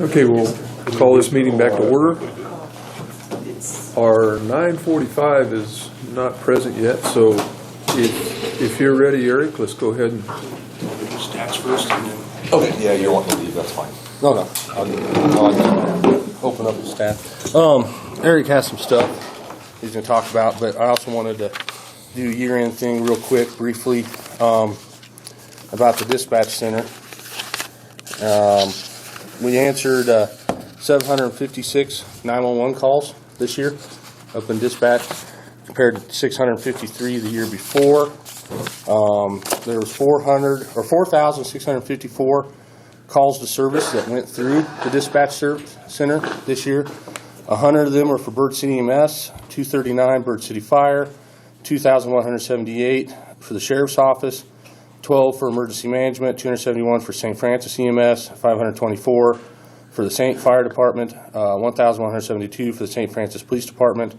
Okay, we'll call this meeting back to order. Our 9:45 is not present yet, so if you're ready, Eric, let's go ahead and... Stats first and then... Okay, yeah, you want me to leave, that's fine. No. I'll open up the stat. Eric has some stuff he's going to talk about, but I also wanted to do a year-end thing real quick, briefly, about the dispatch center. We answered 756 911 calls this year up in dispatch compared to 653 the year before. There was 4,654 calls to service that went through the dispatch center this year. 100 of them were for Bird City EMS, 239 Bird City Fire, 2,178 for the Sheriff's Office, 12 for Emergency Management, 271 for St. Francis EMS, 524 for the St. Fire Department, 1,172 for the St. Francis Police Department,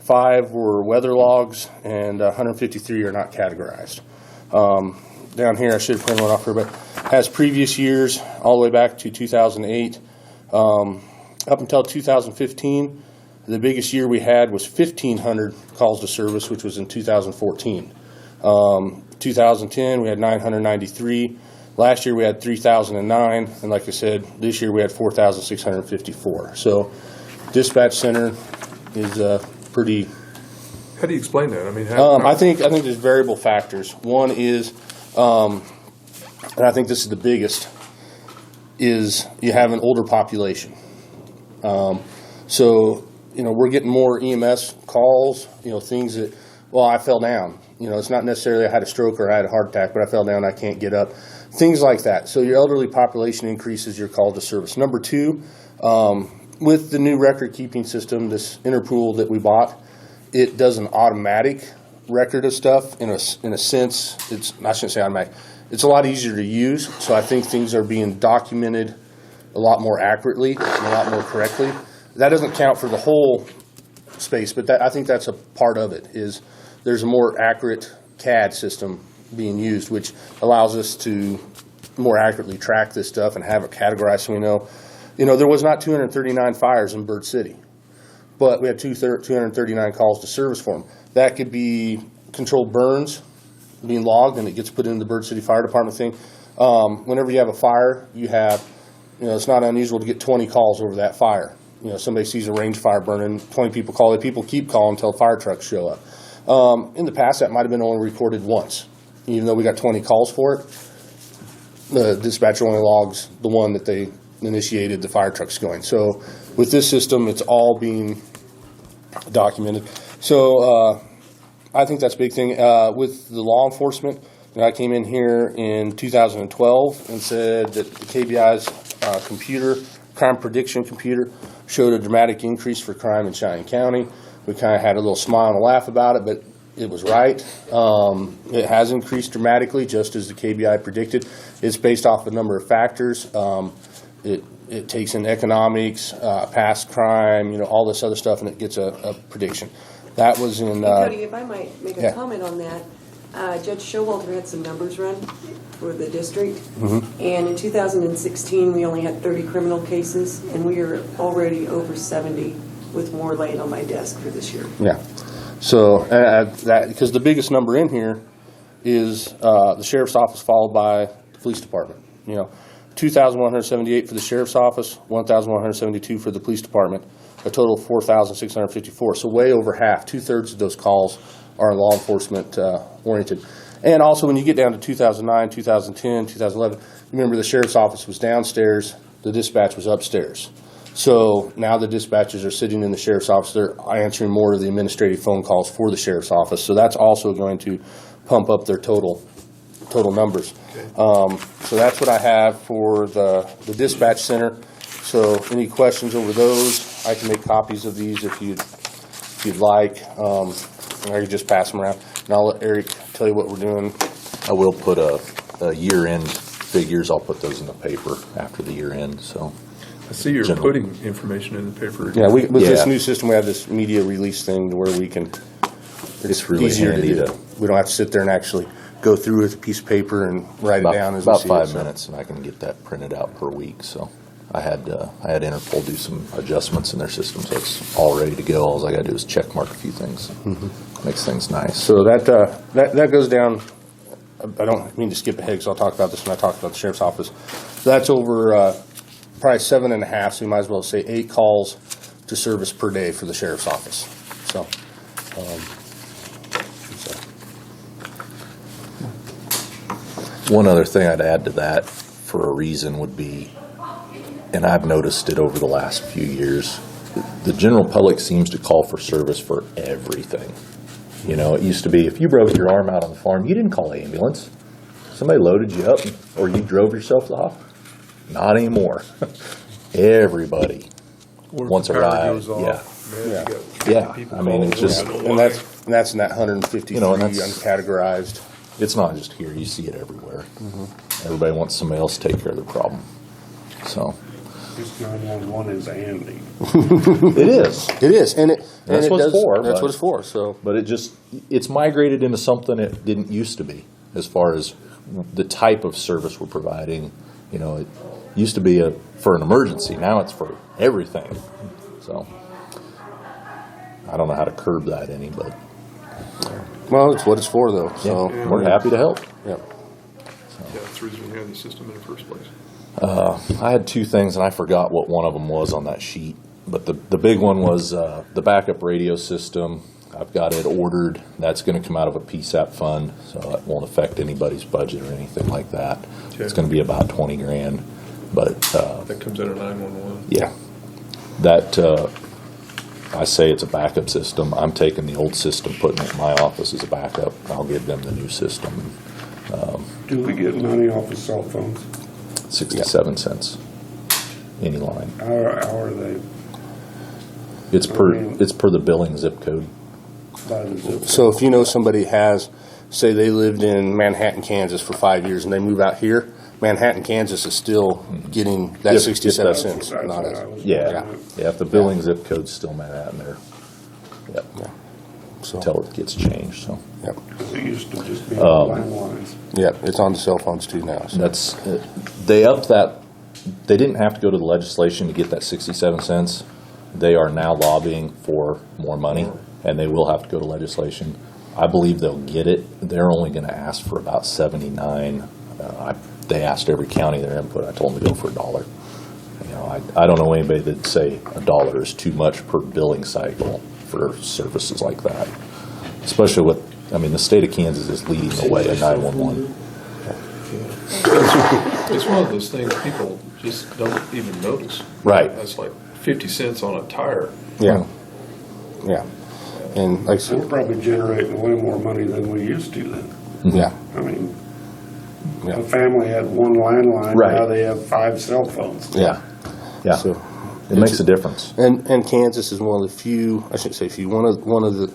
5 were weather logs, and 153 are not categorized. Down here, I should have printed one off here, but has previous years all the way back to 2008. Up until 2015, the biggest year we had was 1,500 calls to service, which was in 2014. 2010, we had 993. Last year, we had 3,009. And like I said, this year we had 4,654. So dispatch center is pretty... How do you explain that? I mean, I think there's variable factors. One is, and I think this is the biggest, is you have an older population. So, we're getting more EMS calls, things that, well, I fell down. It's not necessarily I had a stroke or I had a heart attack, but I fell down, I can't get up. Things like that. So your elderly population increases your call to service. Number two, with the new record-keeping system, this Interpool that we bought, it does an automatic record of stuff. In a sense, I shouldn't say automatic. It's a lot easier to use, so I think things are being documented a lot more accurately and a lot more correctly. That doesn't count for the whole space, but I think that's a part of it, is there's a more accurate CAD system being used, which allows us to more accurately track this stuff and have it categorized so we know. There was not 239 fires in Bird City, but we had 239 calls to service for them. That could be controlled burns being logged, and it gets put in the Bird City Fire Department thing. Whenever you have a fire, you have, it's not unusual to get 20 calls over that fire. Somebody sees a range fire burning, 20 people call it. People keep calling until fire trucks show up. In the past, that might have been only recorded once. Even though we got 20 calls for it, the dispatcher only logs the one that they initiated the fire trucks going. So with this system, it's all being documented. So I think that's a big thing. With the law enforcement, I came in here in 2012 and said that the KBI's crime prediction computer, showed a dramatic increase for crime in Cheyenne County. We kind of had a little smile and a laugh about it, but it was right. It has increased dramatically, just as the KBI predicted. It's based off a number of factors. It takes in economics, past crime, all this other stuff, and it gets a prediction. That was in... Cody, if I might make a comment on that, Judge Showalter had some numbers run for the district, and in 2016 we only had 30 criminal cases, and we are already over 70 with more laying on my desk for this year. Yeah. So that, because the biggest number in here is the Sheriff's Office, followed by the Police Department. 2,178 for the Sheriff's Office, 1,172 for the Police Department, a total of 4,654. So way over half, 2/3 of those calls are law enforcement oriented. And also when you get down to 2009, 2010, 2011, remember the Sheriff's Office was downstairs, the dispatch was upstairs. So now the dispatchers are sitting in the Sheriff's Office. They're answering more of the administrative phone calls for the Sheriff's Office. So that's also going to pump up their total numbers. Okay. So that's what I have for the dispatch center. So any questions over those, I can make copies of these if you'd like. I can just pass them around. And I'll let Eric tell you what we're doing. I will put a year-end figures. I'll put those in the paper after the year-end. So I see you're putting information in the paper. Yeah, with this new system, we have this media release thing where we can. It's really handy to. We don't have to sit there and actually go through with a piece of paper and write it down as we see about 5 it, minutes, and I can get that printed out per week. So I had Interpol do some adjustments in their system, so it's all ready to go. All I got to do is check mark a few things. Makes things nice. So that goes down. I don't mean to skip ahead because I'll talk about this when I talk about the sheriff's office. So that's over probably 7.5. So you might as well say 8 calls to service per day for the sheriff's office. So. One other thing I'd add to that for a reason would be, and I've noticed it over the last few years, the general public seems to call for service for everything. You know, it used to be if you broke your arm out on the farm, you didn't call the ambulance. Somebody loaded you up or you drove yourself to the hospital. Not anymore. Everybody Or if wants the a power ride. goes off, Yeah. man, you got 50 Yeah. people I mean, calling it's just- one. And that's in that 153 You know, and that's- uncategorized. It's not just here, you see it everywhere. Everybody wants somebody else to take care of their problem. So, This 911 is handy. it is. It is, and it That's and what it it's does, for, That's but- what it's for. So But it's migrated into something it didn't used to be, as far as the type of service we're providing. You know, it used to be for an emergency, now it's for everything. So, I don't know how to curb that any, but well, it's what it's for, though. So yeah, we're happy to help. Yeah. Yeah, that's the reason we have the system in the first place. I had 2 things, and I forgot what one of them was on that sheet. But the big one was the backup radio system. I've got it ordered. That's going to come out of a PSAP fund, so that won't affect anybody's budget or anything like that. Okay. It's going to be about $20,000. But That comes out of 911. yeah, that I say it's a backup system. I'm taking the old system, putting it in my office as a backup. I'll give them the new system. Do we get money off of cell phones? 67 cents any line. How are they It's per the billing zip code. by the zip? So if you know somebody has, say they lived in Manhattan, Kansas for 5 years and they move out here, Manhattan, Kansas is still getting that If 67 that's- cents. That's Not what us. I was Yeah, wondering. yeah. If the billing zip code's still Manhattan, there. Yep. So, Until it gets changed. So yep. 'Cause it used to just be landlines. Yep, it's on the cell phones too now. So. that's they upped that. They didn't have to go to the legislation to get that 67 cents. They are now lobbying for more money, and they will have to go to legislation. I believe they'll get it. They're only going to ask for about 79. They asked every county their input. I told them to go for $1. You know, I don't know anybody that'd say $1 is too much per billing cycle for services like that. Especially with, I mean, the state of Kansas is leading the way in 911. It's one of those things people just don't even notice. Right. That's like 50 cents on a tire. Yeah. Yeah. And like I We're said, probably generating way more money than we used to then. yeah. I mean, Yeah. a family had one landline, Right. now they have 5 cell phones. Yeah. Yeah, So, it makes a difference. and Kansas is one of the few, I shouldn't say few, one of the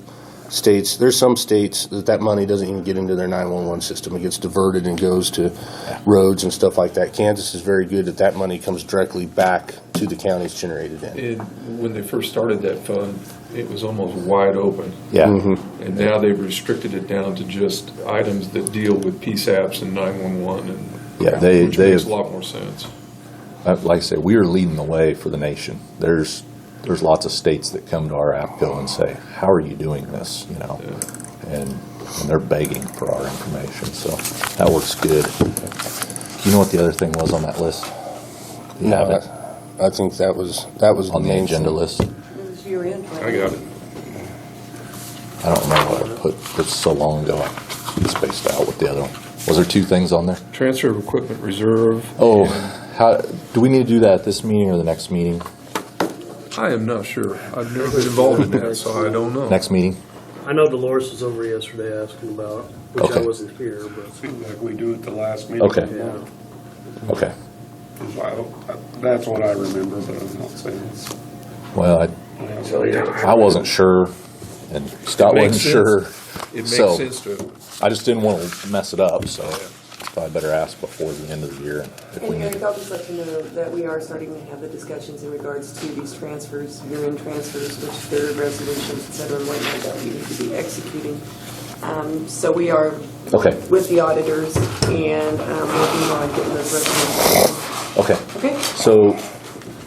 states, there's some states that money doesn't even get into their 911 system. It gets diverted and goes to roads and stuff like that. Kansas is very good that money comes directly back to the counties generated in. And when they first started that fund, it was almost wide open. Yeah. And now they've restricted it down to just items that deal with PSAPs and 911, and Yeah, which they makes have- a lot more sense. Like I say, we are leading the way for the nation. There's lots of states that come to our APCO and say, "How are you doing this?" You know, and they're begging for our information. So that works good. Do you know what the other thing was on that list? Do you have it I think that was the on the main agenda thing. list? It was year end, right? I got it. I don't remember what I put. It's so long ago. I spaced out with the other one. Was there 2 things on there? Transfer of equipment reserve. Oh, and how do we need to do that at this meeting or the next meeting? I am not sure. I've never been involved in that, so I don't know. Next meeting? I know Dolores was over yesterday asking about, which Okay. I wasn't here, but Seems like we do it the last meeting. Okay. of the month. Okay. That's what I remember, but I'm not saying it's. Well, I wasn't sure, and Scott It wasn't makes sure. sense. It makes So- sense to, I just didn't want to mess it up, so I better ask before the end of the year if we And need Eric, to. I'll just let you know that we are starting to have the discussions in regards to these transfers, year-end transfers, which there are resolutions, et cetera, and whatnot that we need to be executing. So we are Okay. with the auditors and working on getting those resolutions. Okay. Okay? So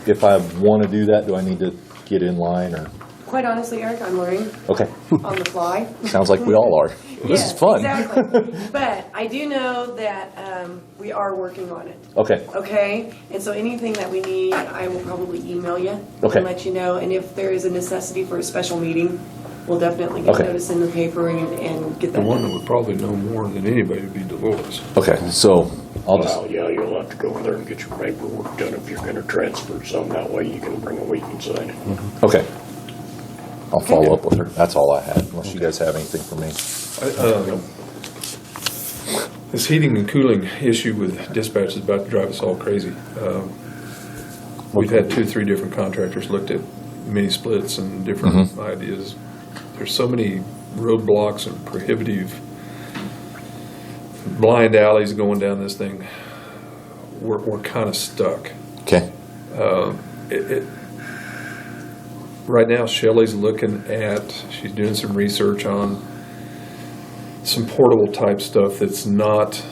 if I want to do that, do I need to get in line or? Quite honestly, Eric, I'm learning Okay, on the fly. sounds like we all are. This is Yes, fun. Exactly. But I do know that we are working on it. Okay, Okay, and so anything that we need, I will probably email you Okay. and let you know. And if there is a necessity for a special meeting, we'll definitely get Okay. notice in the paper and get The that. one that would probably know more than anybody would be Dolores. okay, so I'll just, Well, yeah, you'll have to go over there and get your paperwork done if you're gonna transfer some, that way you can bring it, we can sign it. okay. I'll follow up with her. That's all I had, unless you guys have anything for me. This heating and cooling issue with dispatch is about to drive us all crazy. We've had 2, 3 different contractors looked at mini splits and different ideas. There's so many roadblocks and prohibitive blind alleys going down this thing. We're kind of stuck. Okay, Right now, Shelley's looking at, she's doing some research on some portable type stuff that's not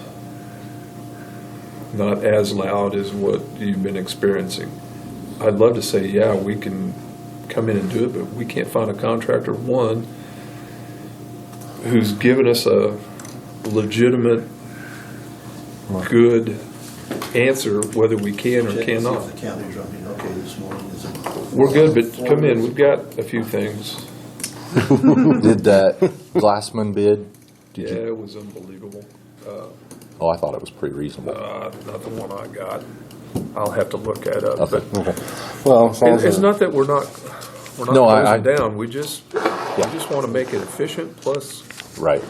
as loud as what you've been experiencing. I'd love to say, yeah, we can come in and do it, but we can't find a contractor, one, who's given us a legitimate, good answer whether we can or cannot. The county's running okay this morning, is it? We're good, but come in, we've got a few things. did that Glassman bid? Yeah, it was unbelievable. Oh, I thought it was pretty reasonable. Not the one I got. I'll have to look that up. Okay. But Well, as long as it's the- not that we're not No, I- closing down. We just want to make it efficient plus Right.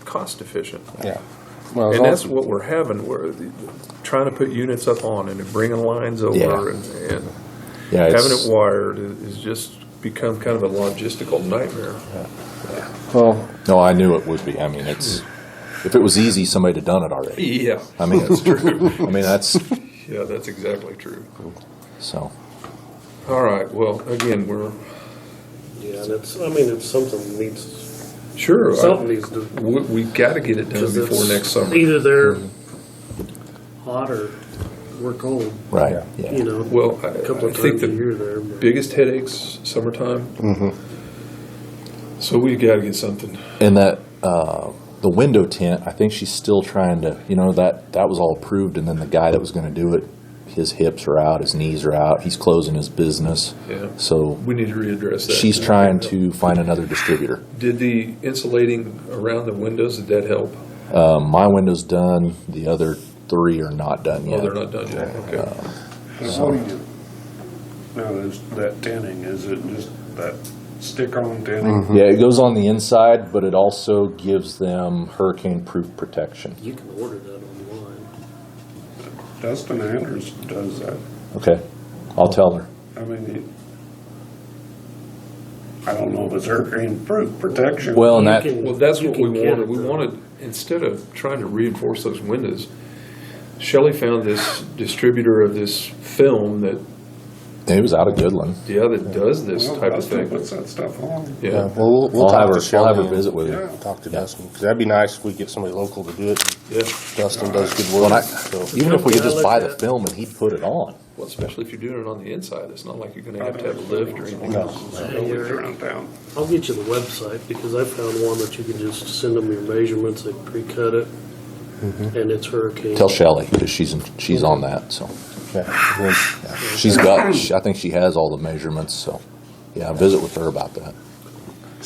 cost efficient. yeah. Well, as And long that's as- what we're having. We're trying to put units up on and bringing lines over Yeah. and Yeah, having it's, it wired is just become kind of a logistical nightmare. well, no, I knew it would be. I mean, it's, if it was easy, somebody'd have done it already. Yeah, I mean, that's true. I mean, that's, Yeah, that's exactly true. so, All right. Well, again, we're Yeah, and it's something that needs, sure. something needs to. We got to get it done 'cause before it's next summer. Either they're hot or we're cold, right, you yeah. know. Well, A couple I of think times a the year there. but- biggest headaches summertime. So we got to get something. And that, the window tint, I think she's still trying to, that was all approved, and then the guy that was gonna do it, his hips are out, his knees are out, he's closing his business. Yeah. So We need to readdress that. she's trying to find another distributor. Did the insulating around the windows, did that help? My window's done, the other 3 are not done Oh, yet. they're not done yet. Okay. How do you, now, is that tinning, is it just that stick-on tinning? Yeah, it goes on the inside, but it also gives them hurricane-proof protection. You can order that online. Dustin Anders does that. Okay, I'll tell her. I mean, I don't know if it's hurricane-proof protection. Well, and You that, can- Well, that's you what we can get wanted. it, We though. wanted, instead of trying to reinforce those windows, Shelley found this distributor of this film that, it was out of Goodland. that does this Well, type of Dustin thing. puts that stuff on. yeah, Yeah. well, we'll I'll talk have to her, Shelley I'll have her and visit with Yeah. her. talk to Dustin, because that'd be nice if we get somebody local to do it. Yeah. Dustin does good Well, work, I- so. even if we could Yeah, I just like buy the that. film and he'd put it on. Well, especially if you're doing it on the inside. It's not like you're going to have a lift or anything. No. Buildings around town. I'll get you the website because I found one that you can just send them your measurements, they pre-cut it, and it's hurricane. Tell Shelley, because she's on that, so. Yeah, well, She's got, I think she has all the measurements, so, yeah, visit with her about that.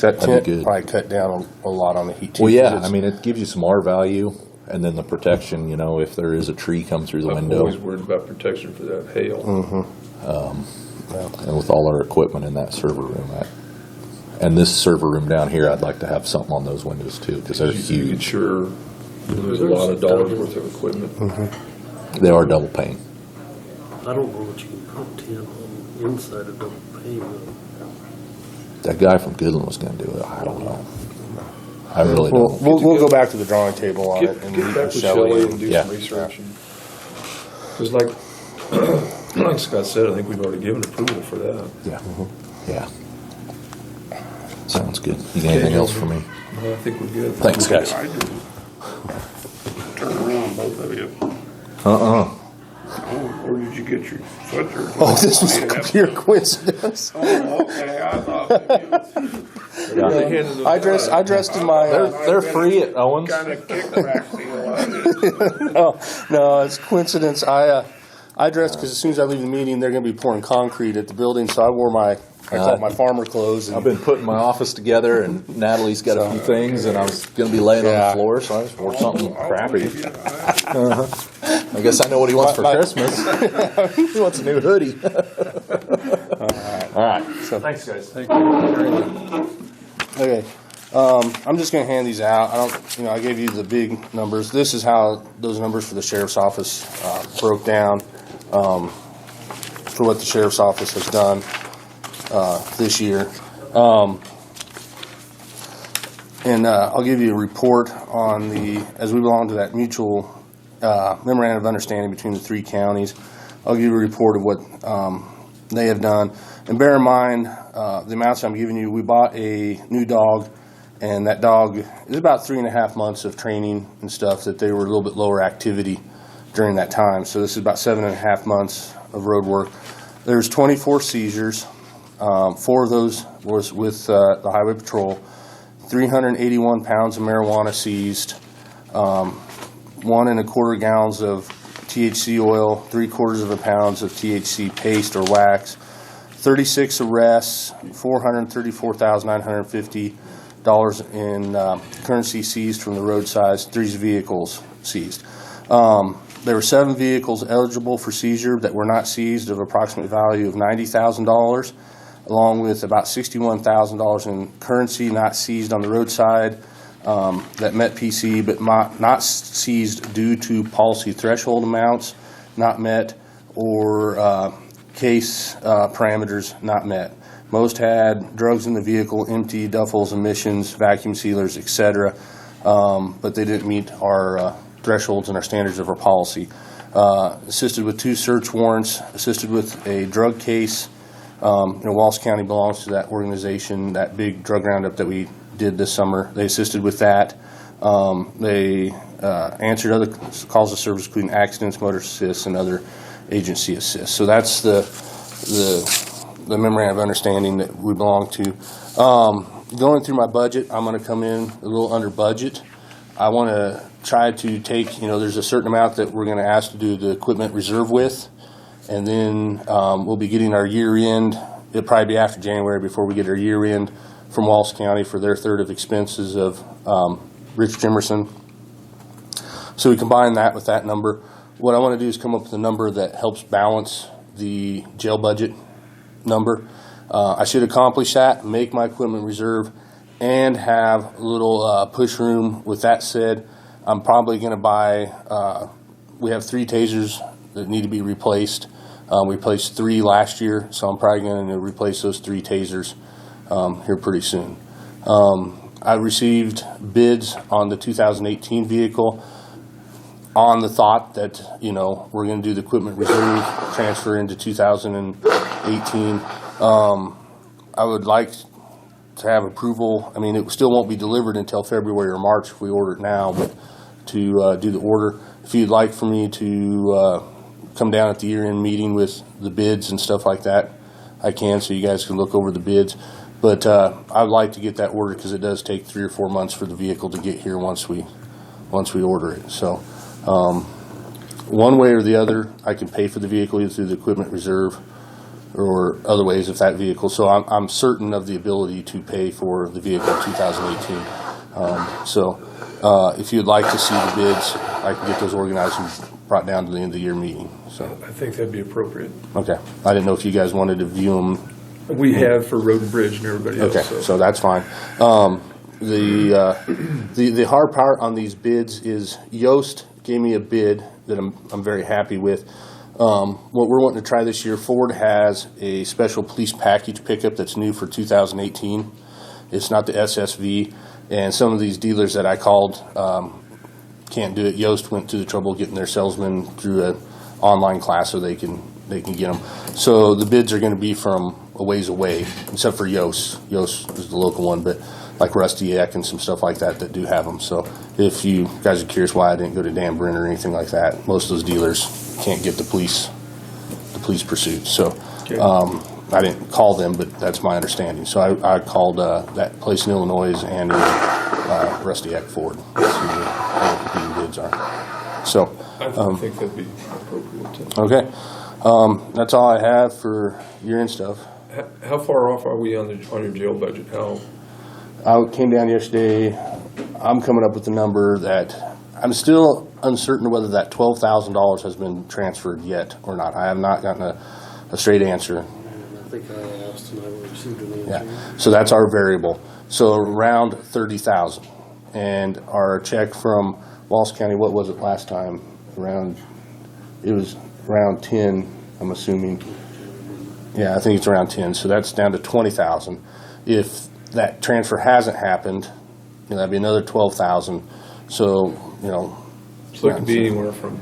that That'd tent be good. probably cut down a lot on the heat too. Well, 'cause yeah, it's- I mean, it gives you some R value, and then the protection, if there is a tree come through the I'm window, always worried about protection for that hail. and with all our equipment in that server room. And this server room down here, I'd like to have something on those windows too, because they're You could huge. sure lose a lot of dollars worth of equipment. They are double pane. I don't know what you can put tin on the inside of the pane. That guy from Goodland was gonna do it, I don't know. I really We'll, don't. we'll go back to the drawing table on Get it and get meet back with with Shelley. Shelley and do Yeah. some research. Because like Scott said, I think we've already given approval for that. Yeah, yeah. Sounds good. You got anything else for me? No, I think we're good. Thanks, guys. I do. Turn around, both of you. Uh-uh. Oh, Where did you get your sweatshirt? Oh, this was pure coincidence. Oh, okay, I thought that They handed those I dressed in my. They're free at Owens. kind of kickback deal. No, it's coincidence. I dressed because as soon as I leave the meeting, they're going to be pouring concrete at the building, so I wore I call it my farmer clothes. And I've been putting my office together, and Natalie's got a few things, and I was going to be laying on Yeah. the floor, so I just wore something I'll crappy. believe you. I guess I know what he wants for My- Christmas. He wants a new hoodie. All right. Thanks, guys. Thank you. Okay, I'm just going to hand these out. I gave you the big numbers. This is how those numbers for the sheriff's office broke down for what the sheriff's office has done this year. And I'll give you a report on as we belong to that mutual memorandum of understanding between the three counties. I'll give you a report of what they have done. And bear in mind, the amounts I'm giving you, we bought a new dog, and that dog is about 3.5 months of training and stuff that they were a little bit lower activity during that time. So this is about 7.5 months of road work. There's 24 seizures. 4 of those was with the Highway Patrol. 381 pounds of marijuana seized. 1 1/4 gallons of THC oil, 3/4 of a pound of THC paste or wax. 36 arrests, $434,950 in currency seized from the roadside, 3 vehicles seized. There were 7 vehicles eligible for seizure that were not seized of approximate value of $90,000, along with about $61,000 in currency not seized on the roadside that met PC but not seized due to policy threshold amounts not met or case parameters not met. Most had drugs in the vehicle, empty duffels, emissions, vacuum sealers, etc., but they didn't meet our thresholds and our standards of our policy. Assisted with 2 search warrants, assisted with a drug case. Wallace County belongs to that organization, that big drug roundup that we did this summer. They assisted with that. They answered other calls of service, including accidents, motor assists, and other agency assists. So that's the memorandum of understanding that we belong to. Going through my budget, I'm going to come in a little under budget. I want to try to take, there's a certain amount that we're going to ask to do the equipment reserve with, and then we'll be getting our year end. It'll probably be after January before we get our year end from Wallace County for their third of expenses of Rich Jimerson. So we combine that with that number. What I want to do is come up with a number that helps balance the jail budget number. I should accomplish that, make my equipment reserve, and have a little push room. With that said, I'm probably going to buy, we have 3 tasers that need to be replaced. We replaced 3 last year, so I'm probably going to replace those 3 tasers here pretty soon. I received bids on the 2018 vehicle on the thought that, we're going to do the equipment reserve transfer into 2018. I would like to have approval. I mean, it still won't be delivered until February or March if we order it now, but to do the order. If you'd like for me to come down at the year-end meeting with the bids and stuff like that, I can, so you guys can look over the bids. But I'd like to get that ordered because it does take 3 or 4 months for the vehicle to get here once we order it. So one way or the other, I can pay for the vehicle either through the equipment reserve or other ways if that vehicle. So I'm certain of the ability to pay for the vehicle in 2018. If you'd like to see the bids, I can get those organized and brought down to the end of the year meeting. So I think that'd be appropriate. okay, I didn't know if you guys wanted to view them. We have for Road and Bridge and everybody else. Okay, so that's fine. The hard part on these bids is Yoast gave me a bid that I'm very happy with. What we're wanting to try this year, Ford has a special police package pickup that's new for 2018. It's not the SSV, and some of these dealers that I called can't do it. Yoast went to the trouble of getting their salesman through an online class so they can get them. So the bids are going to be from a ways away, except for Yoast. Yoast is the local one, but like Rusty Eck and some stuff like that do have them. So if you guys are curious why I didn't go to Dan Brenner or anything like that, most of those dealers can't get the police police pursuit. So Okay. I didn't call them, but that's my understanding. So I called that place in Illinois and Rusty Act Ford. That's who the competing bids are. So, I think that'd be appropriate. okay. That's all I have for year-end stuff. How far off are we on your jail budget? How, I came down yesterday. I'm coming up with a number that I'm still uncertain whether that $12,000 has been transferred yet or not. I have not gotten a straight answer. And I think I asked and I received an answer. Yeah, so that's our variable. So around 30,000. And our check from Wallace County, what was it last time? It was around 10, I'm assuming. Yeah, I think it's around 10. So that's down to 20,000. If that transfer hasn't happened, that'd be another 12,000. So, so it could be anywhere from,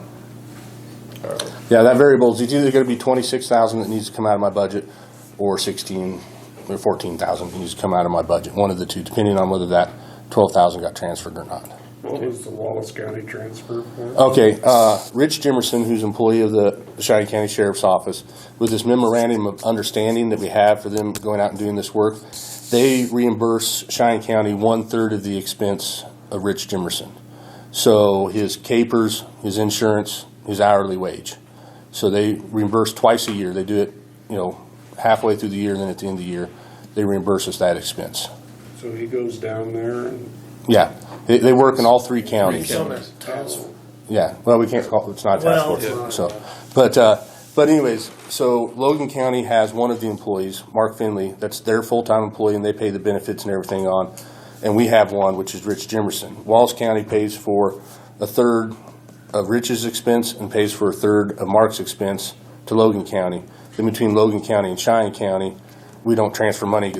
yeah, that variable is either going to be 26,000 that needs to come out of my budget, or 16 or 14,000 that needs to come out of my budget. One of the two, depending on whether that 12,000 got transferred or not. What was the Wallace County transfer for? Okay, Rich Jimerson, who's employee of the Cheyenne County Sheriff's Office, with this memorandum of understanding that we have for them going out and doing this work, they reimburse Cheyenne County 1/3 of the expense of Rich Jimerson. So his capers, his insurance, his hourly wage. So they reimburse twice a year. They do it, halfway through the year, and then at the end of the year, they reimburse us that expense. So he goes down there and, Yeah, they work in all three counties. Yeah, well, we can't call it's not a task Well, force. it's not. So, but anyways, so Logan County has one of the employees, Mark Finley, that's their full-time employee, and they pay the benefits and everything on. And we have one, which is Rich Jimerson. Wallace County pays for 1/3 of Rich's expense and pays for 1/3 of Mark's expense to Logan County. Then between Logan County and Cheyenne County, we don't transfer money.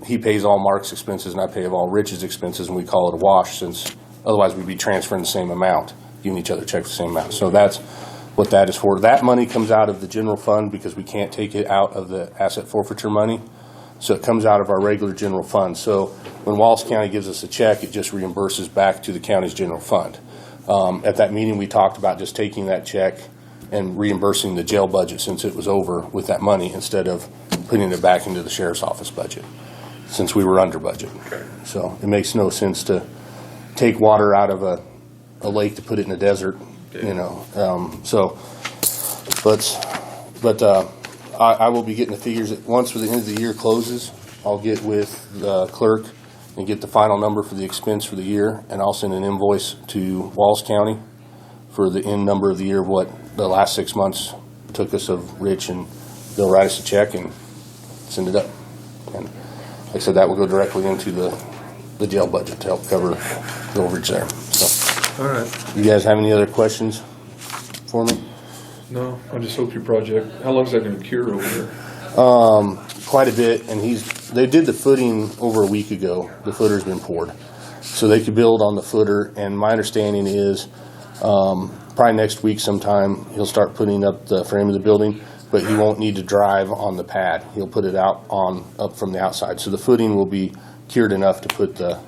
He pays all Mark's expenses and I pay all Rich's expenses, and we call it a wash, since otherwise we'd be transferring the same amount, giving each other checks the same amount. So that's what that is for. That money comes out of the general fund because we can't take it out of the asset forfeiture money. So it comes out of our regular general fund. So when Wallace County gives us a check, it just reimburses back to the county's general fund. At that meeting, we talked about just taking that check and reimbursing the jail budget since it was over with that money, instead of putting it back into the sheriff's office budget, since we were under budget. So it makes no sense to take water out of a lake to put it in the desert, I will be getting the figures once the end of the year closes. I'll get with the clerk and get the final number for the expense for the year, and I'll send an invoice to Wallace County for the end number of the year, what the last 6 months took us of Rich, and they'll write us a check and send it up. And like I said, that will go directly into the jail budget to help cover the overage there. So, all right. you guys have any other questions for me? No, I just hope your project, how long is that going to cure over there? Quite a bit, and they did the footing over a week ago. The footer's been poured, so they could build on the footer. And my understanding is probably next week sometime he'll start putting up the frame of the building, but he won't need to drive on the pad. He'll put it up from the outside, so the footing will be cured enough to put the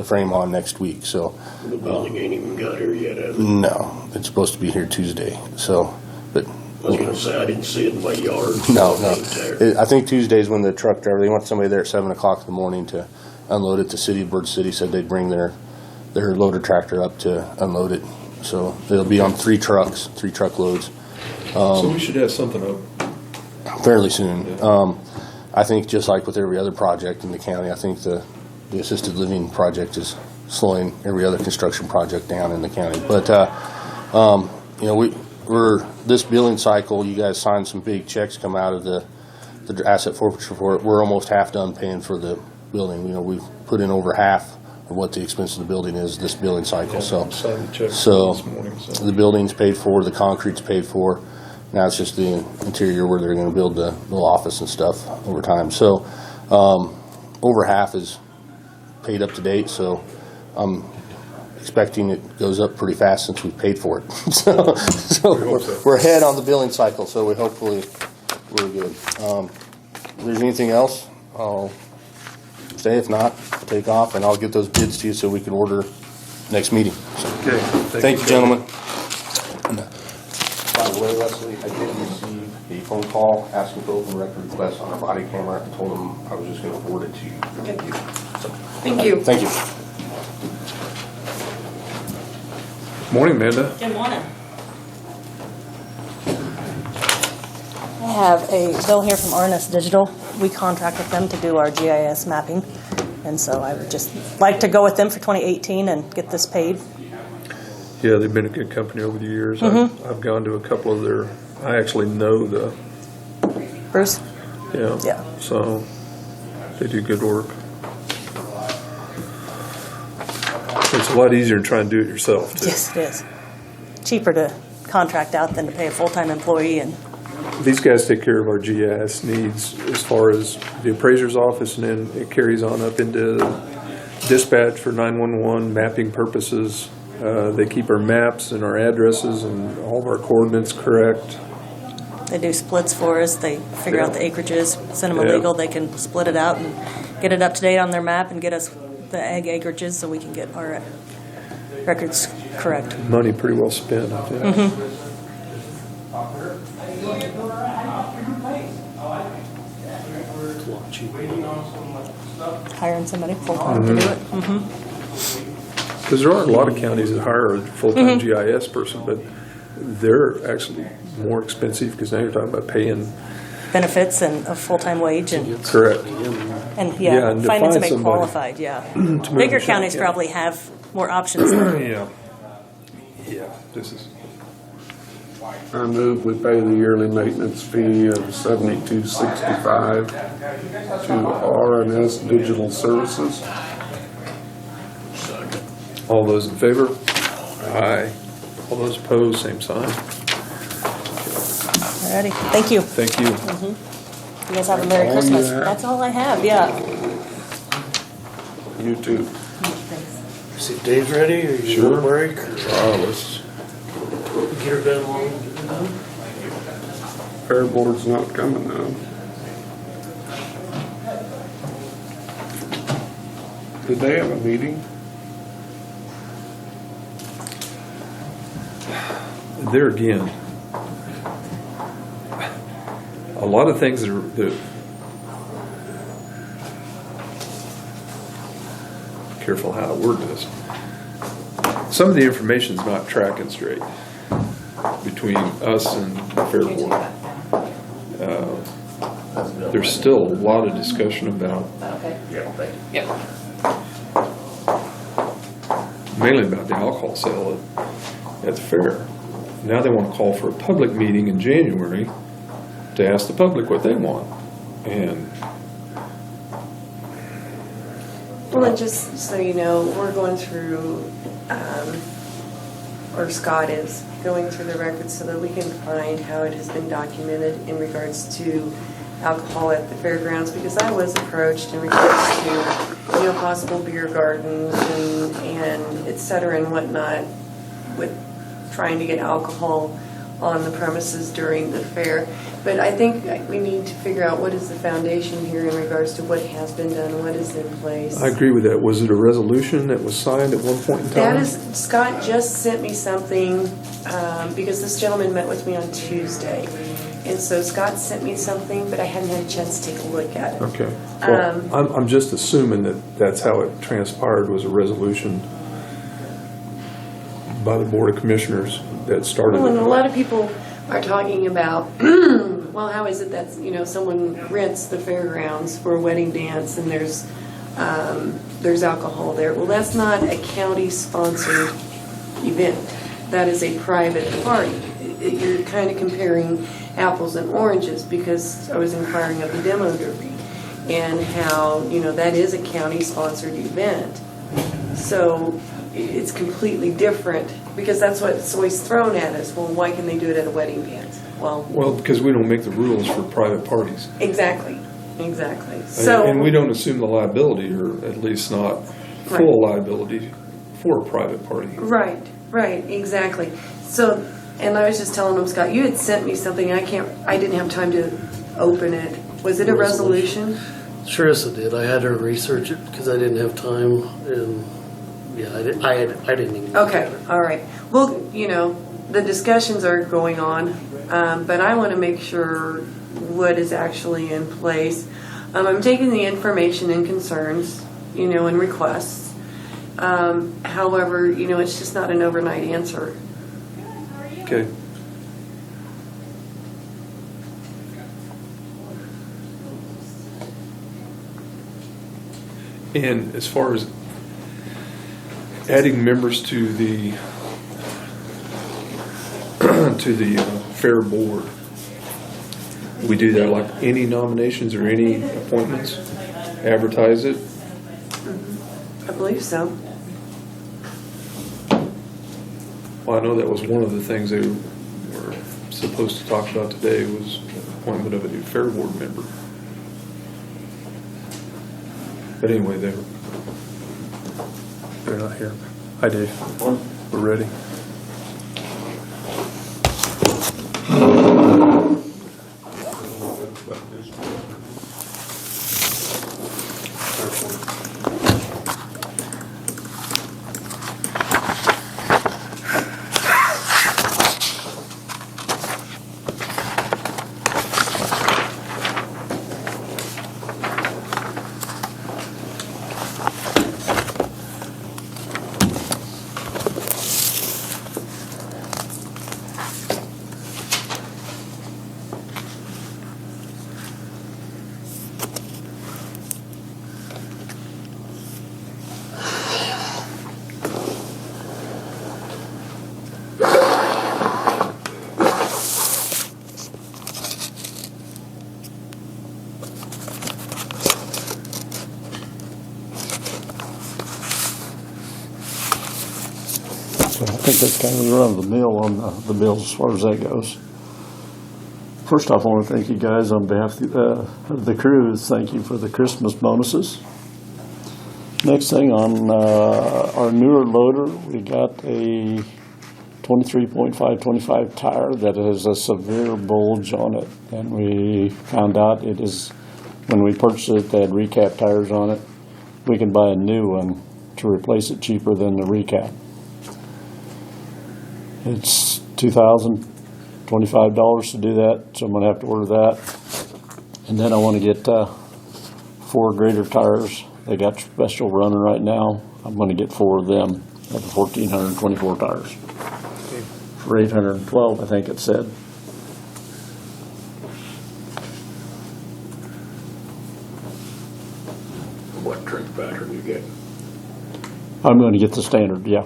frame on next week. So The building ain't even got here yet, has it? no, it's supposed to be here Tuesday. So, but I was gonna say, I didn't see it in my yard. no. Ain't there. I think Tuesday's when the truck driver, they want somebody there at 7 o'clock in the morning to unload it. The city of Bird City said they'd bring their loader tractor up to unload it. So it'll be on 3 truckloads So we should have something up. fairly soon. I think just like with every other project in the county, I think the assisted living project is slowing every other construction project down in the county. But, we're this billing cycle, you guys signed some big checks come out of the asset forfeiture for it. We're almost half done paying for the building. We've put in over half of what the expense of the building is this billing cycle. So Signed the check So this morning, so. the building's paid for, the concrete's paid for. Now it's just the interior where they're going to build the little office and stuff over time. So over half is paid up to date. So I'm expecting it goes up pretty fast since we've paid for it. We're ahead on the billing cycle. So we're good. If there's anything else, I'll stay. If not, I'll take off, and I'll get those bids to you so we can order next meeting. So, Okay. thank you, gentlemen. By the way, Leslie, I did receive call asking for open record request on our body camera and told them I was just gonna forward it to you. Okay. Thank you. Thank you. Morning, Amanda. Good morning. I have a bill here from RNS Digital. We contract with them to do our GIS mapping, and so I would just like to go with them for 2018 and get this paid. Yeah, they've been a good company over the years. I've gone to a couple of their, I actually know the, Bruce? yeah. Yeah. So they do good work. It's a lot easier than trying to do it yourself, too. Yes, it is. Cheaper to contract out than to pay a full-time employee, and These guys take care of our GIS needs as far as the appraiser's office, and then it carries on up into dispatch for 911 mapping purposes. They keep our maps and our addresses and all of our coordinates correct. they do splits for us. They figure out the acreages, send them a Yeah. legal, they can split it out and get it up to date on their map and get us the ag acreages so we can get our records correct. Money pretty well spent, I think. It's a lot cheaper. Hiring somebody full-time to do it. Because there are a lot of counties that hire a full-time GIS person, but they're actually more expensive because now you're talking about paying. Benefits and a full-time wage and Correct. And Yeah, yeah, and to finding find somebody somebody qualified, yeah. move Bigger to counties Shelby. probably have more options than Yeah. Yeah, this is, I move we pay the yearly maintenance fee of $72.65 to RNS Digital Services. all those in favor? Aye. All those opposed, same sign. Alrighty, thank you. Thank you. You guys have a Merry All you Christmas. have? That's all I have, yeah. You too. See if Dave's ready, or you Sure. want a break? Let's Get her done while you're done. Fair board's not coming now. Did they have a meeting? there again, a lot of things that careful how to word this. Some of the information's not tracking straight between us and Fair Board. There's still a lot of discussion about, mainly about the alcohol sale at the fair. Now they want to call for a public meeting in January to ask the public what they want. And Well, and just so you know, we're going through, or Scott is going through the records so that we can find how it has been documented in regards to alcohol at the fairgrounds, because I was approached in regards to, possible beer gardens and et cetera and whatnot with trying to get alcohol on the premises during the fair. But I think we need to figure out what is the foundation here in regards to what has been done, what is in place. I agree with that. Was it a resolution that was signed at one point in time? That is, Scott just sent me something, because this gentleman met with me on Tuesday. And so Scott sent me something, but I hadn't had a chance to take a look at it. Okay. Well, I'm just assuming that that's how it transpired, was a resolution by the Board of Commissioners that started Well, and a it. lot of people are talking about, well, how is it that, someone rents the fairgrounds for a wedding dance and there's alcohol there? Well, that's not a county-sponsored event. That is a private party. You're kind of comparing apples and oranges, because I was inquiring of the demo derby and how, that is a county-sponsored event. So it's completely different, because that's what's always thrown at us. Well, why can they do it at a wedding dance? Well, Because we don't make the rules for private parties. exactly. So, And we don't assume the liability, or at least not full liability for a private party. Right, exactly. So, and I was just telling him, Scott, you had sent me something, I didn't have time to open it. Was it a resolution? Sure as I did. I had her research it because I didn't have time, and yeah, I didn't even. look Okay, at it. all right. Well, the discussions are going on, but I want to make sure what is actually in place. I'm taking the information and concerns, and requests. However, it's just not an overnight answer. Okay. And as far as adding members to the fair board, we do that like any nominations or any appointments? Advertise it? I believe so. Well, I know that was one of the things they were supposed to talk about today was appointment of a new fair board member. But anyway, they're not here. Hi, Dave. We're ready. I think that's kind of the run of the mill on the bills as far as that goes. First off, I want to thank you guys on behalf of the crews. Thank you for the Christmas bonuses. Next thing on our newer loader, we got a 23.525 tire that has a severe bulge on it. And we found out it is, when we purchased it, they had recap tires on it. We can buy a new one to replace it cheaper than the recap. It's $2,025 to do that, so I'm going to have to order that. And then I want to get 4 greater tires. They got special running right now. I'm going to get 4 of them at the 1,424 tires. For $812, I think it said. What trim pattern you get? I'm going to get the standard, yeah.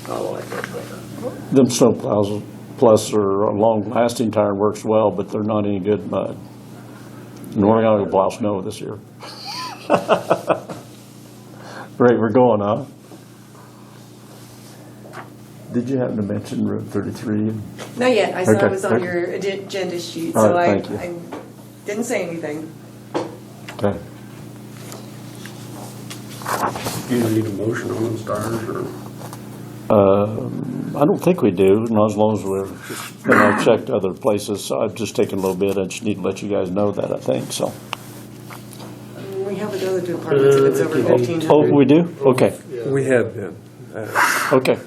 I like that better. Them snow plows plus are a long-lasting tire, works well, but they're not any good in mud. And we're going to plow snow this year. Great, we're going, huh? Did you happen to mention Route 33? Not yet. I saw Okay. it was on your agenda sheet, All so right, thank you. I didn't say anything. Okay. You need a motion on those tires, or? I don't think we do, not as long as we're, and I've checked other places, so I've just taken a little bit, I just need to let you guys know that, I think, so. We have with other departments if it's over 1,500. Oh, we do? Okay, We have been. okay,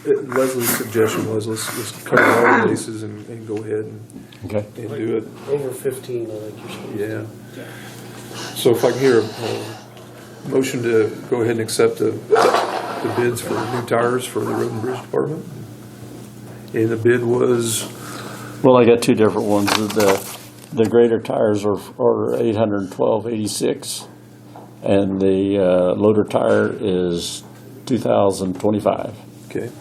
Leslie's suggestion was let's cover all the bases and go ahead okay. and do it. Over 15, I think you're supposed to. Yeah. So if I can hear a motion to go ahead and accept the bids for new tires for the Road and Bridge Department. And the bid was, Well, I got 2 different ones. The greater tires are $812.86, and the loader tire is $2,025. okay,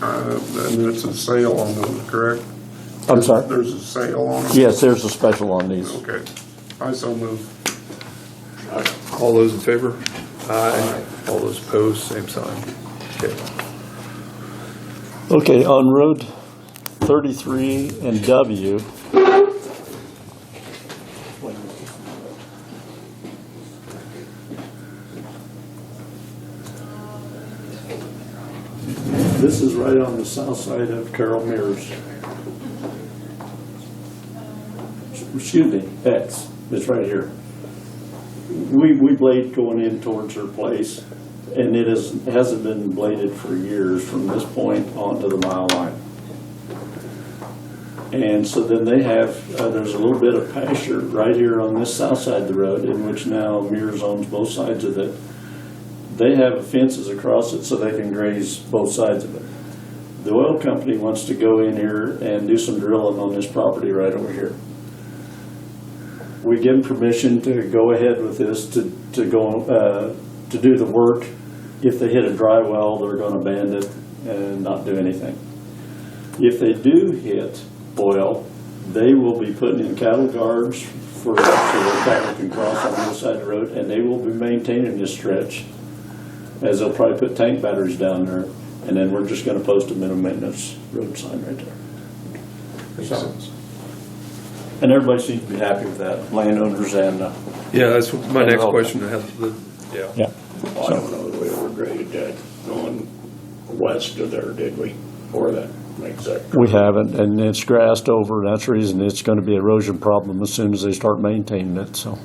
And it's a sale on those, correct? I'm sorry? There's a sale on them? Yes, there's a special on these. Okay. I so move. all those in favor? Aye. All those opposed, same sign. Okay. Okay, on Road 33 and W, this is right on the south side of Carroll Mears. Excuse me, X, it's right here. We blade going in towards her place, and it hasn't been bladed for years from this point onto the mile line. And so then they have, there's a little bit of pasture right here on this south side of the road, in which now Mears owns both sides of it. They have fences across it so they can graze both sides of it. The oil company wants to go in here and do some drilling on this property right over here. We give them permission to go ahead with this, to do the work. If they hit a dry well, they're going to abandon it and not do anything. If they do hit oil, they will be putting in cattle guards so the cattle can cross on the other side of the road, and they will be maintaining this stretch, as they'll probably put tank batteries down there, and then we're just going to post a minimum maintenance road sign right there. Makes So- sense. And everybody seems to be happy with that, landowners and, Yeah, that's my next Well, question. Yeah. yeah. Well, I don't know that we ever graded that on west of there, did we? Or that makes that. We haven't, and it's grassed over, that's the reason it's going to be an erosion problem as soon as they start maintaining it, so,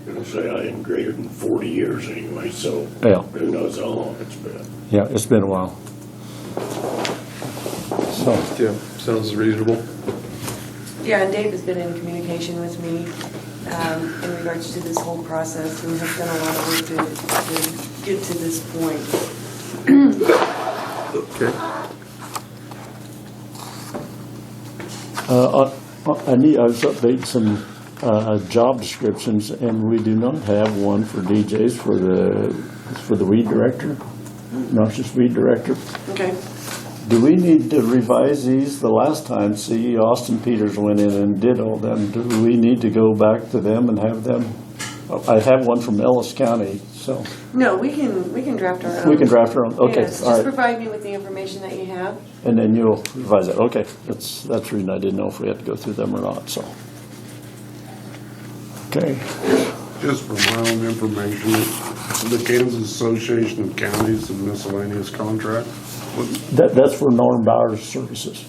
I say I didn't grade it in 40 years anyway, so yeah, who knows how long it's been. yeah, it's been a while. So, Yeah, sounds reasonable. Yeah, and Dave has been in communication with me in regards to this whole process and has done a lot of work to get to this point. Okay. I was updating some job descriptions, and we do not have one for DJs for the weed director, noxious weed director. Okay. Do we need to revise these? The last time, see, Austin Peters went in and did all them. Do we need to go back to them and have them? I have one from Ellis County, so No, we can draft our own. we can draft our own. Okay, Yes, all just right. provide me with the information that you have. And then you'll revise it. Okay, that's the reason I didn't know if we had to go through them or not, so. Okay. Just for my own information, the Kansas Association of Counties and Miscellaneous Contract. That's for Norm Bowers Services.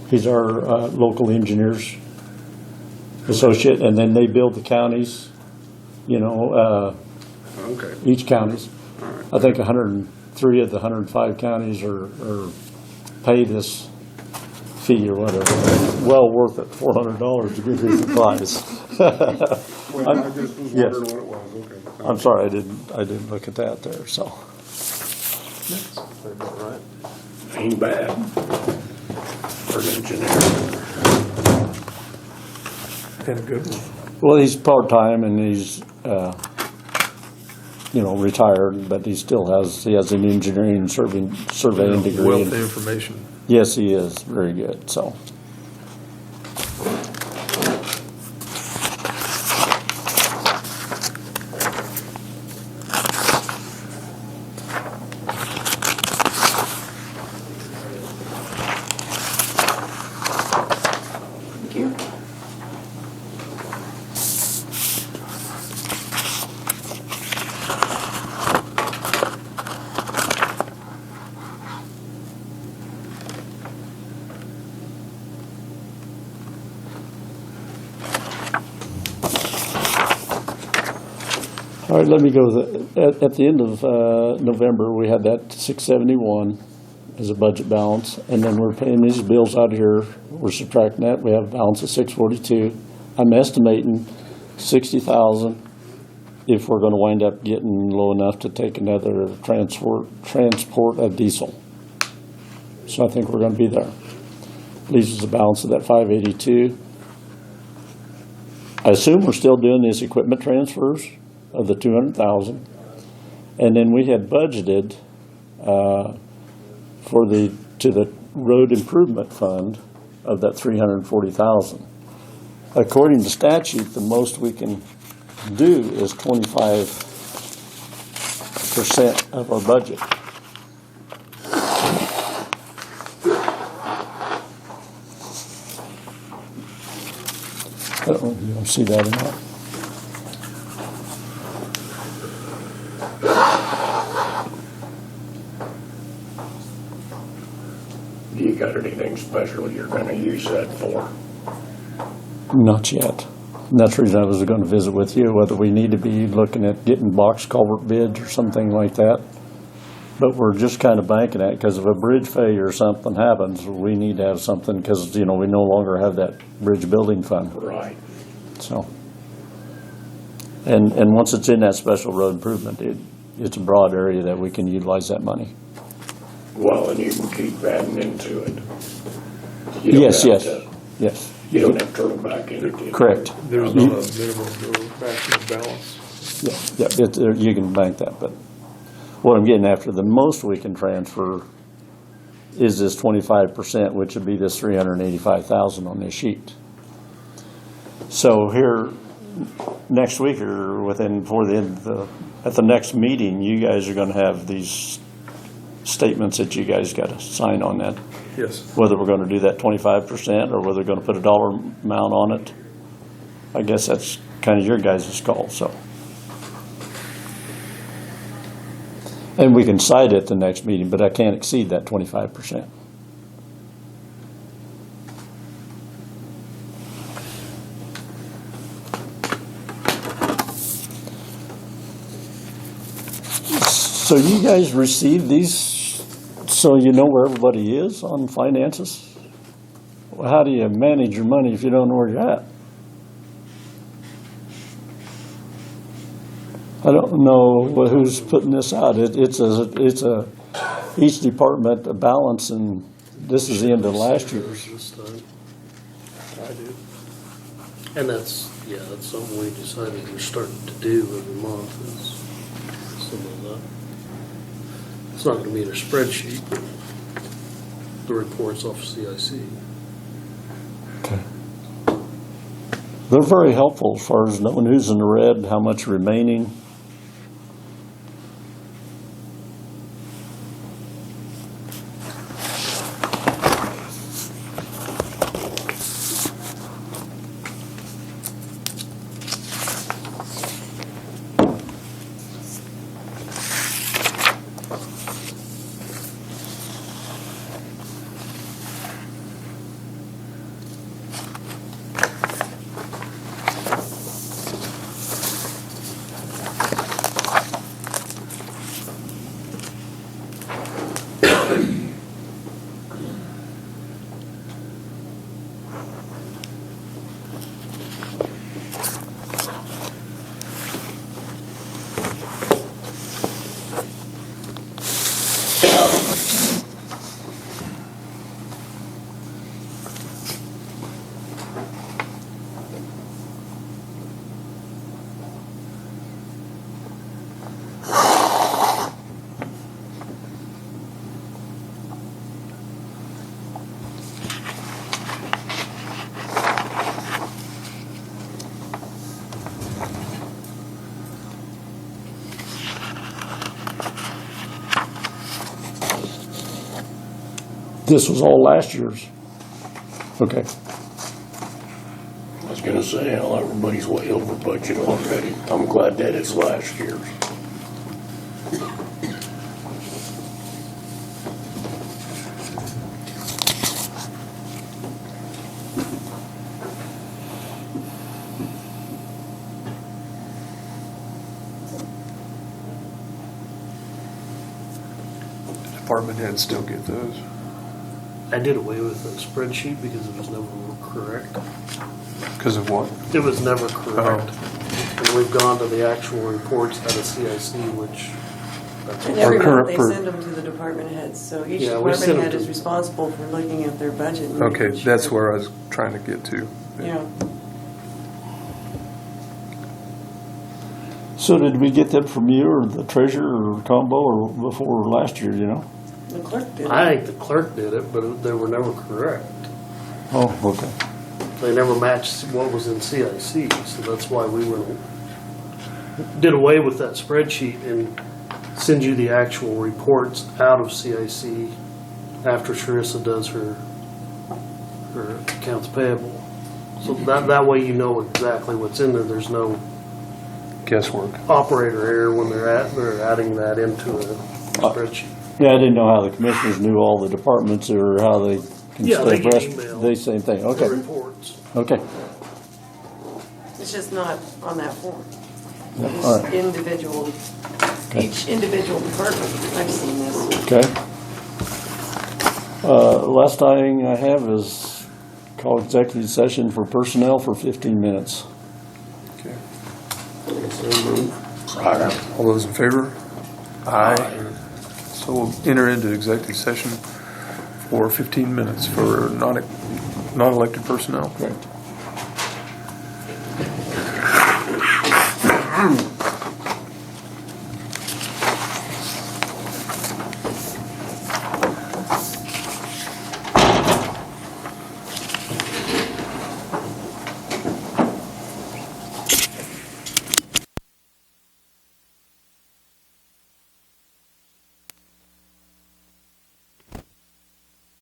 He's our local engineers associate, and then they build the counties, Okay. each counties. I think 103 of the 105 counties are pay this fee or whatever. Well worth it, $400 to get his advice. Well, I just was Yes. wondering what it was, okay. I'm sorry, I didn't look at that there, so. Ain't bad for an engineer. And a good one. Well, he's part-time and he's, retired, but he has an engineering surveying degree. Wealth of information. Yes, he is, very good, so. Thank you. All right, let me go. At the end of November, we had that 671 as a budget balance, and then we're paying these bills out here. We're subtracting that. We have a balance of 642. I'm estimating 60,000 if we're going to wind up getting low enough to take another transport of diesel. So I think we're going to be there. Leaves us a balance of that 582. I assume we're still doing these equipment transfers of the 200,000, and then we had budgeted to the road improvement fund of that 340,000. According to statute, the most we can do is 25% of our budget. I don't know if you see that or not. Do you got anything special you're gonna use that for? Not yet. And that's the reason I was going to visit with you, whether we need to be looking at getting box culvert bids or something like that. But we're just kind of banking it, because if a bridge failure or something happens, we need to have something, because, we no longer have that bridge building fund, Right. so. And once it's in that special road improvement, it's a broad area that we can utilize that money. Well, and you can keep adding into it. You don't Yes, have yes, to- yes, You don't have to turn back into it. correct. There's not a minimum or maximum balance. Yeah, you can bank that, but what I'm getting after, the most we can transfer is this 25%, which would be this 385,000 on this sheet. So here, next week or before the end of at the next meeting, you guys are gonna have these statements that you guys gotta sign on that, Yes. whether we're gonna do that 25% or whether we're gonna put a dollar amount on it. I guess that's kind of your guys' call, so. And we can cite it at the next meeting, but I can't exceed that 25%. So you guys receive these so you know where everybody is on finances? Well, how do you manage your money if you don't know where you're at? I don't know who's putting this out. It's each department a balance, and this is the end of last year's. This time. I do. And that's something we decided we're starting to do every month is some of that. It's not gonna be in a spreadsheet, but the reports off CIC. They're very helpful as far as knowing who's in the red, how much remaining. This was all last year's. Okay. I was gonna say, hell, everybody's way over budget already. I'm glad that it's last year's. Department heads still get those. I did away with the spreadsheet because it was never correct. Because of what? It was never correct. And we've gone to the actual reports out of CIC, which, that's And all. every current month they per- send them to the department heads, so each Yeah, we department send them head to- is responsible for looking at their budget. and Okay, making sure- that's where I was trying to get to. Yeah. So did we get that from you or the treasurer or combo or before last year, you know? The clerk did. I think the clerk did it, but they were never correct. Oh, okay. They never matched what was in CIC, so that's why we did away with that spreadsheet and send you the actual reports out of CIC after Charissa does her accounts payable. So that way you know exactly what's in there. There's no Guesswork. operator error when they're adding that into a spreadsheet. Yeah, I didn't know how the commissioners knew all the departments or how they can Yeah, they stay get abreast. email. They same thing, The okay, reports. okay. It's just not on that form. Yeah, It's all right. individual each individual department. I've seen this. Okay. Last thing I have is call executive session for personnel for 15 minutes. Okay. So moved. All those in favor? Aye. So we'll enter into executive session for 15 minutes for non-elected personnel. Correct.